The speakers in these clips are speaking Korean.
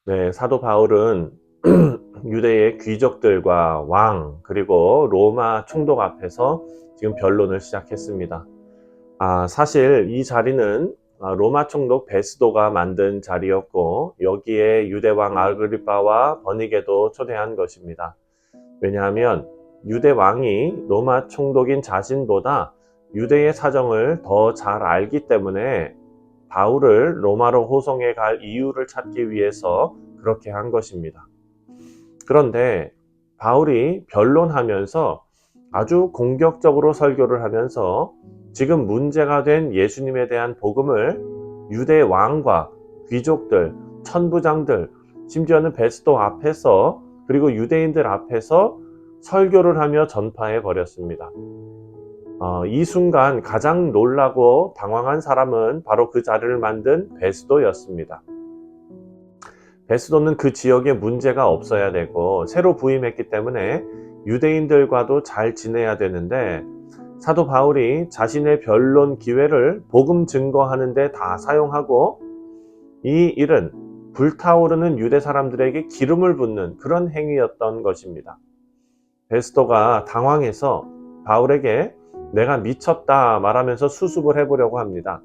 네, 사도 바울은 유대의 귀족들과 왕 그리고 로마 총독 앞에서 지금 변론을 시작했습니다. 사실 이 자리는 로마 총독 베스도가 만든 자리였고 여기에 유대 왕 아그리빠와 버니게도 초대한 것입니다. 왜냐하면 유대 왕이 로마 총독인 자신보다 유대의 사정을 더 잘 알기 때문에 바울을 로마로 호송해 갈 이유를 찾기 위해서 그렇게 한 것입니다. 그런데 바울이 변론하면서 아주 공격적으로 설교를 하면서 지금 문제가 된 예수님에 대한 복음을 유대 왕과 귀족들, 천부장들, 심지어는 베스도 앞에서 그리고 유대인들 앞에서 설교를 하며 전파해 버렸습니다. 이 순간 가장 놀라고 당황한 사람은 바로 그 자리를 만든 베스도였습니다. 베스도는 그 지역에 문제가 없어야 되고 새로 부임했기 때문에 유대인들과도 잘 지내야 되는데 사도 바울이 자신의 변론 기회를 복음 증거하는 데 다 사용하고 이 일은 불타오르는 유대 사람들에게 기름을 붓는 그런 행위였던 것입니다. 베스도가 당황해서 바울에게 내가 미쳤다 말하면서 수습을 해보려고 합니다.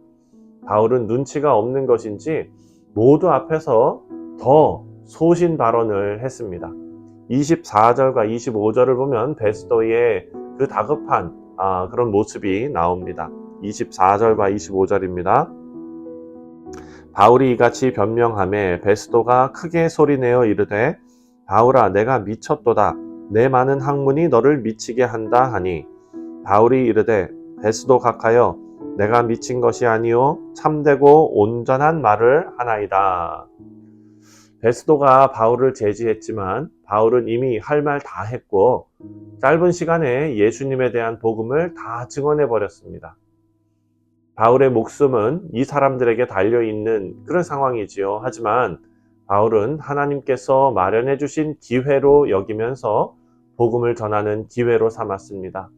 바울은 눈치가 없는 것인지 모두 앞에서 더 소신 발언을 했습니다. 24절과 25절을 보면 베스도의 그 다급한 그런 모습이 나옵니다. 24절과 25절입니다. 바울이 이같이 변명하매 베스도가 크게 소리내어 이르되 바울아 내가 미쳤도다 내 많은 학문이 너를 미치게 한다 하니 바울이 이르되 베스도 각하여 내가 미친 것이 아니요 참되고 온전한 말을 하나이다. 베스도가 바울을 제지했지만 바울은 이미 할 말 다 했고 짧은 시간에 예수님에 대한 복음을 다 증언해 버렸습니다. 바울의 목숨은 이 사람들에게 달려있는 그런 상황이지요. 하지만 바울은 하나님께서 마련해 주신 기회로 여기면서 복음을 전하는 기회로 삼았습니다.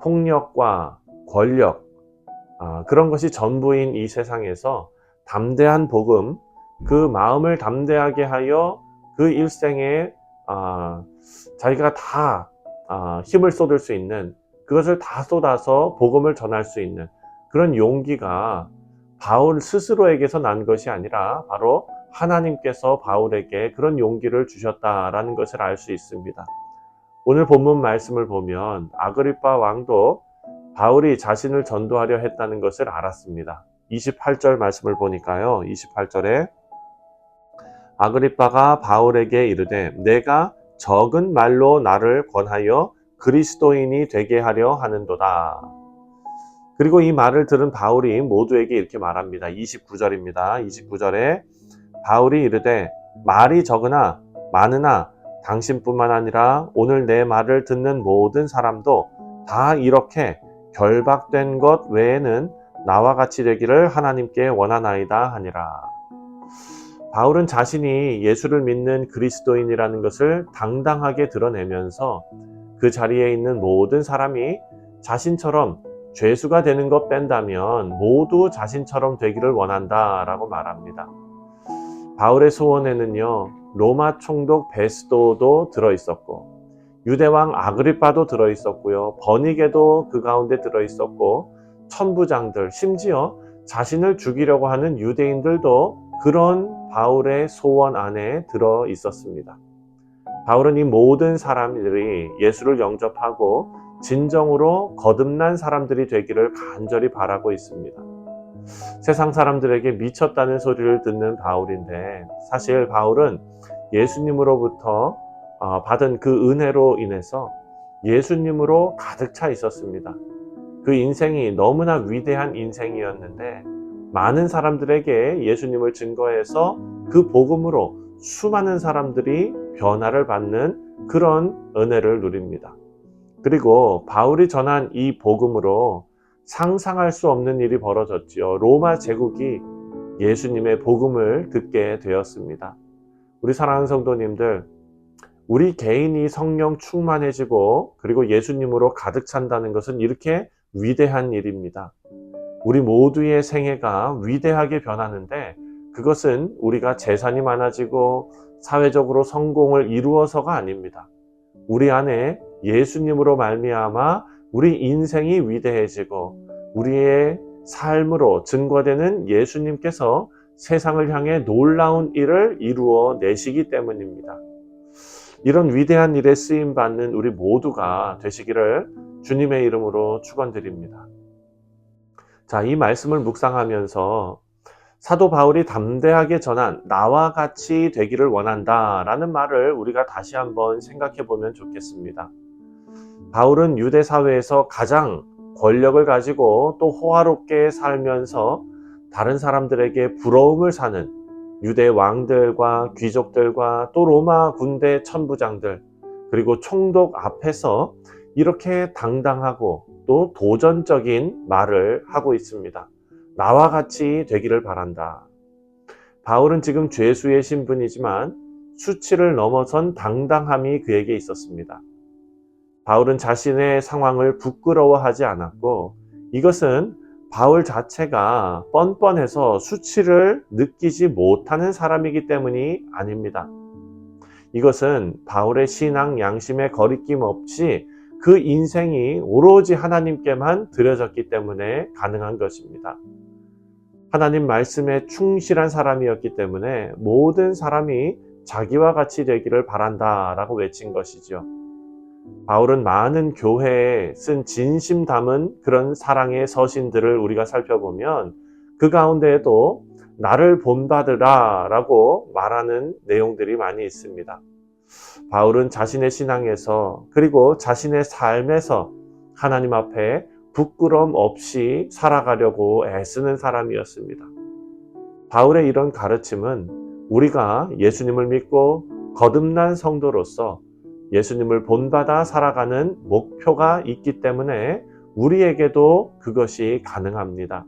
폭력과 권력, 그런 것이 전부인 이 세상에서 담대한 복음, 그 마음을 담대하게 하여 그 일생에 자기가 다 힘을 쏟을 수 있는 그것을 다 쏟아서 복음을 전할 수 있는 그런 용기가 바울 스스로에게서 난 것이 아니라 바로 하나님께서 바울에게 그런 용기를 주셨다라는 것을 알 수 있습니다. 오늘 본문 말씀을 보면 아그리빠 왕도 바울이 자신을 전도하려 했다는 것을 알았습니다. 28절 말씀을 보니까요. 28절에 아그리빠가 바울에게 이르되 내가 적은 말로 나를 권하여 그리스도인이 되게 하려 하는도다. 그리고 이 말을 들은 바울이 모두에게 이렇게 말합니다. 29절입니다. 29절에 바울이 이르되 말이 적으나 많으나 당신뿐만 아니라 오늘 내 말을 듣는 모든 사람도 다 이렇게 결박된 것 외에는 나와 같이 되기를 하나님께 원하나이다 하니라. 바울은 자신이 예수를 믿는 그리스도인이라는 것을 당당하게 드러내면서 그 자리에 있는 모든 사람이 자신처럼 죄수가 되는 것 뺀다면 모두 자신처럼 되기를 원한다라고 말합니다. 바울의 소원에는요, 로마 총독 베스도도 들어있었고 유대왕 아그리빠도 들어있었고요, 버니게도 그 가운데 들어있었고 천부장들, 심지어 자신을 죽이려고 하는 유대인들도 그런 바울의 소원 안에 들어있었습니다. 바울은 이 모든 사람들이 예수를 영접하고 진정으로 거듭난 사람들이 되기를 간절히 바라고 있습니다. 세상 사람들에게 미쳤다는 소리를 듣는 바울인데 사실 바울은 예수님으로부터 받은 그 은혜로 인해서 예수님으로 가득 차 있었습니다. 그 인생이 너무나 위대한 인생이었는데 많은 사람들에게 예수님을 증거해서 그 복음으로 수많은 사람들이 변화를 받는 그런 은혜를 누립니다. 그리고 바울이 전한 이 복음으로 상상할 수 없는 일이 벌어졌지요. 로마 제국이 예수님의 복음을 듣게 되었습니다. 우리 사랑하는 성도님들, 우리 개인이 성령 충만해지고 그리고 예수님으로 가득 찬다는 것은 이렇게 위대한 일입니다. 우리 모두의 생애가 위대하게 변하는데 그것은 우리가 재산이 많아지고 사회적으로 성공을 이루어서가 아닙니다. 우리 안에 예수님으로 말미암아 우리 인생이 위대해지고 우리의 삶으로 증거되는 예수님께서 세상을 향해 놀라운 일을 이루어 내시기 때문입니다. 이런 위대한 일에 쓰임받는 우리 모두가 되시기를 주님의 이름으로 축원드립니다. 자, 이 말씀을 묵상하면서 사도 바울이 담대하게 전한 나와 같이 되기를 원한다 라는 말을 우리가 다시 한번 생각해 보면 좋겠습니다. 바울은 유대 사회에서 가장 권력을 가지고 또 호화롭게 살면서 다른 사람들에게 부러움을 사는 유대 왕들과 귀족들과 또 로마 군대 천부장들 그리고 총독 앞에서 이렇게 당당하고 또 도전적인 말을 하고 있습니다. 나와 같이 되기를 바란다. 바울은 지금 죄수의 신분이지만 수치를 넘어선 당당함이 그에게 있었습니다. 바울은 자신의 상황을 부끄러워하지 않았고 이것은 바울 자체가 뻔뻔해서 수치를 느끼지 못하는 사람이기 때문이 아닙니다. 이것은 바울의 신앙 양심에 거리낌 없이 그 인생이 오로지 하나님께만 드려졌기 때문에 가능한 것입니다. 하나님 말씀에 충실한 사람이었기 때문에 모든 사람이 자기와 같이 되기를 바란다라고 외친 것이죠. 바울은 많은 교회에 쓴 진심 담은 그런 사랑의 서신들을 우리가 살펴보면 그 가운데에도 나를 본받으라 라고 말하는 내용들이 많이 있습니다. 바울은 자신의 신앙에서 그리고 자신의 삶에서 하나님 앞에 부끄럼 없이 살아가려고 애쓰는 사람이었습니다. 바울의 이런 가르침은 우리가 예수님을 믿고 거듭난 성도로서 예수님을 본받아 살아가는 목표가 있기 때문에 우리에게도 그것이 가능합니다.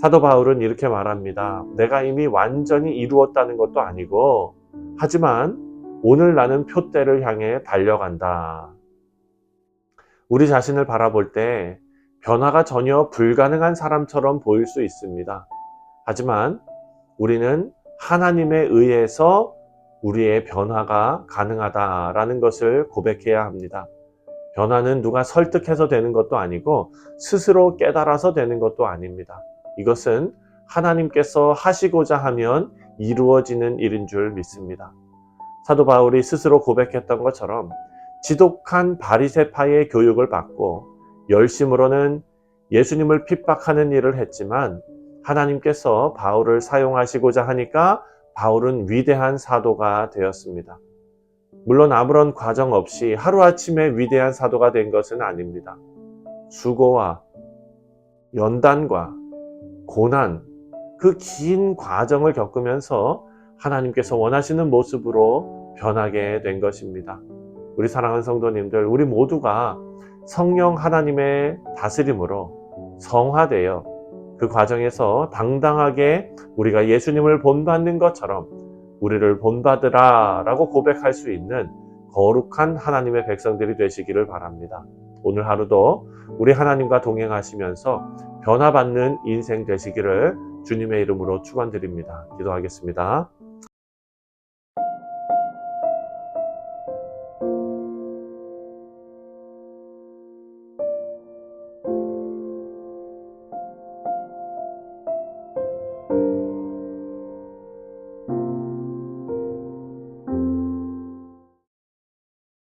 사도 바울은 이렇게 말합니다. 내가 이미 완전히 이루었다는 것도 아니고 하지만 오늘 나는 표대를 향해 달려간다. 우리 자신을 바라볼 때 변화가 전혀 불가능한 사람처럼 보일 수 있습니다. 하지만 우리는 하나님에 의해서 우리의 변화가 가능하다라는 것을 고백해야 합니다. 변화는 누가 설득해서 되는 것도 아니고 스스로 깨달아서 되는 것도 아닙니다. 이것은 하나님께서 하시고자 하면 이루어지는 일인 줄 믿습니다. 사도 바울이 스스로 고백했던 것처럼 지독한 바리새파의 교육을 받고 열심으로는 예수님을 핍박하는 일을 했지만 하나님께서 바울을 사용하시고자 하니까 바울은 위대한 사도가 되었습니다. 물론 아무런 과정 없이 하루아침에 위대한 사도가 된 것은 아닙니다. 수고와 연단과 고난, 그 긴 과정을 겪으면서 하나님께서 원하시는 모습으로 변하게 된 것입니다. 우리 사랑하는 성도님들, 우리 모두가 성령 하나님의 다스림으로 성화되어 그 과정에서 당당하게 우리가 예수님을 본받는 것처럼 우리를 본받으라 라고 고백할 수 있는 거룩한 하나님의 백성들이 되시기를 바랍니다. 오늘 하루도 우리 하나님과 동행하시면서 변화받는 인생 되시기를 주님의 이름으로 축원드립니다. 기도하겠습니다.